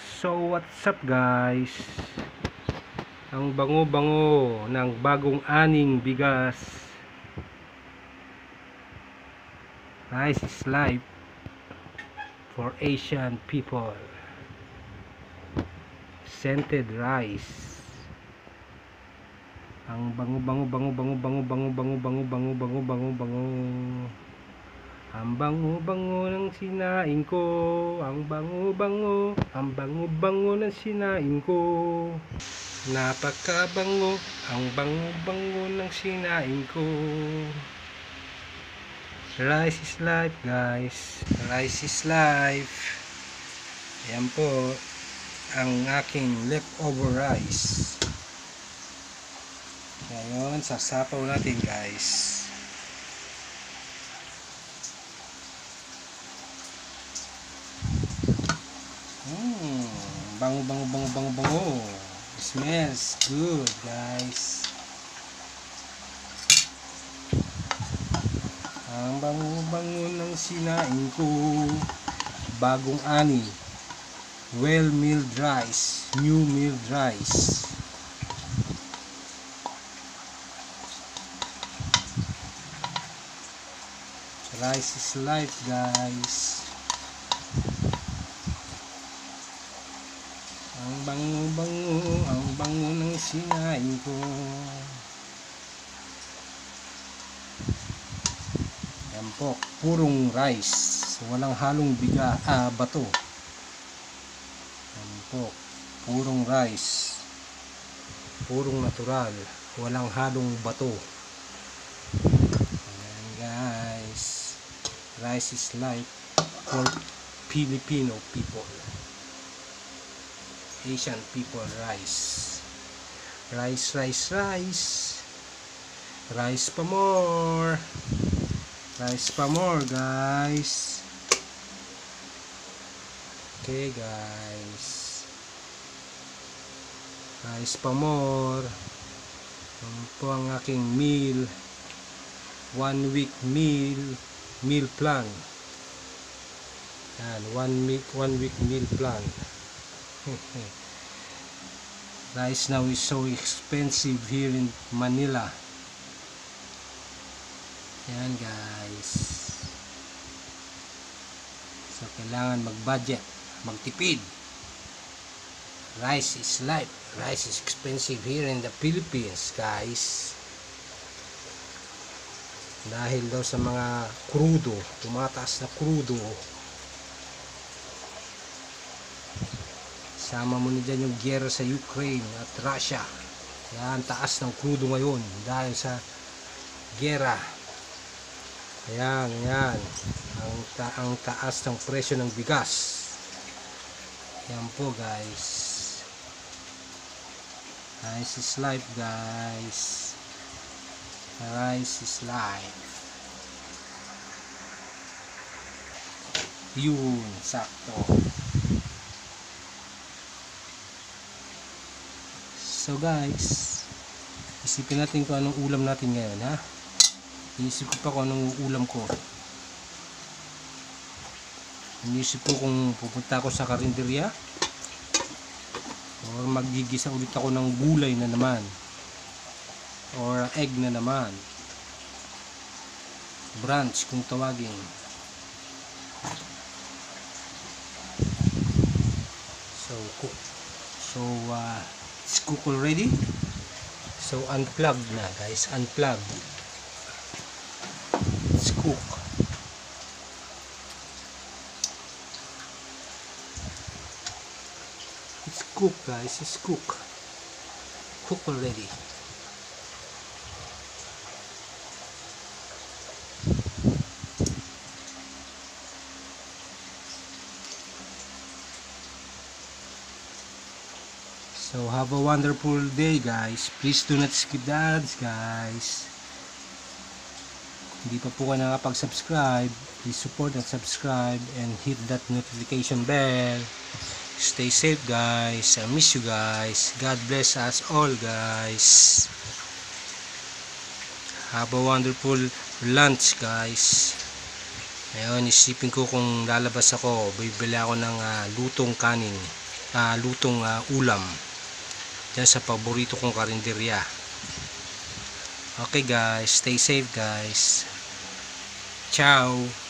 So what's up guys? Ang bango-bango ng bagong aning bigas. Rice is life for Asian people. Scented rice. Ang bango-bango. Ang bango-bango ng sinaing ko. Ang bango-bango ng sinaing ko. Napakabango, ang bango-bango ng sinaing ko. Rice is life guys. Rice is life. Ayan po ang aking leftover rice. Ngayon, sasapaw natin guys. Bango. Smells good guys. Ang bango-bango ng sinaing ko. Bagong ani. Well milled rice. New milled rice. Rice is life guys. Ang bango ng sinaing ko. Yan po, purong rice, walang halong bato. Yan po, purong rice, purong natural, walang halong bato. Ayan guys, rice is life for Filipino people. Asian people rice. Rice. Rice pa more. Rice pa more guys. Okay guys. Rice pa more. Yan po ang aking meal. 1 week meal plan. Yan, 1 week meal plan. Rice now is so expensive here in Manila. Yan guys. So kailangan mag-budget, magtipid. Rice is life. Rice is expensive here in the Philippines guys. Dahil daw sa mga crudo, tumataas na crudo. Sama mo na dyan yung giyera sa Ukraine at Russia. Yan, taas ng crudo ngayon dahil sa giyera. Ayan. Ang taas ng presyo ng bigas. Yan po guys. Rice is life guys. Rice is life. Yun, sakto. So guys, isipin natin kung anong ulam natin ngayon ha. Iisip ko pa kung anong ulam ko. Inisip ko kung pupunta ako sa karinderya or magigisa ulit ako ng gulay na naman or egg na naman, brunch kung tawagin. So it's cook already. So unplug na guys, unplug. Let's cook. It's cook guys, it's cook. Cook already. So have a wonderful day guys. Please do not skip the ads guys. Hindi pa po kayo nakapag-subscribe, please support and subscribe and hit that notification bell. Stay safe guys. I miss you guys. God bless us all guys. Have a wonderful lunch guys. Ngayon isipin ko kung lalabas ako, bibili ako ng lutong kanin. lutong ulam dyan sa paborito kong karinderya. Okay guys, stay safe guys. Ciao.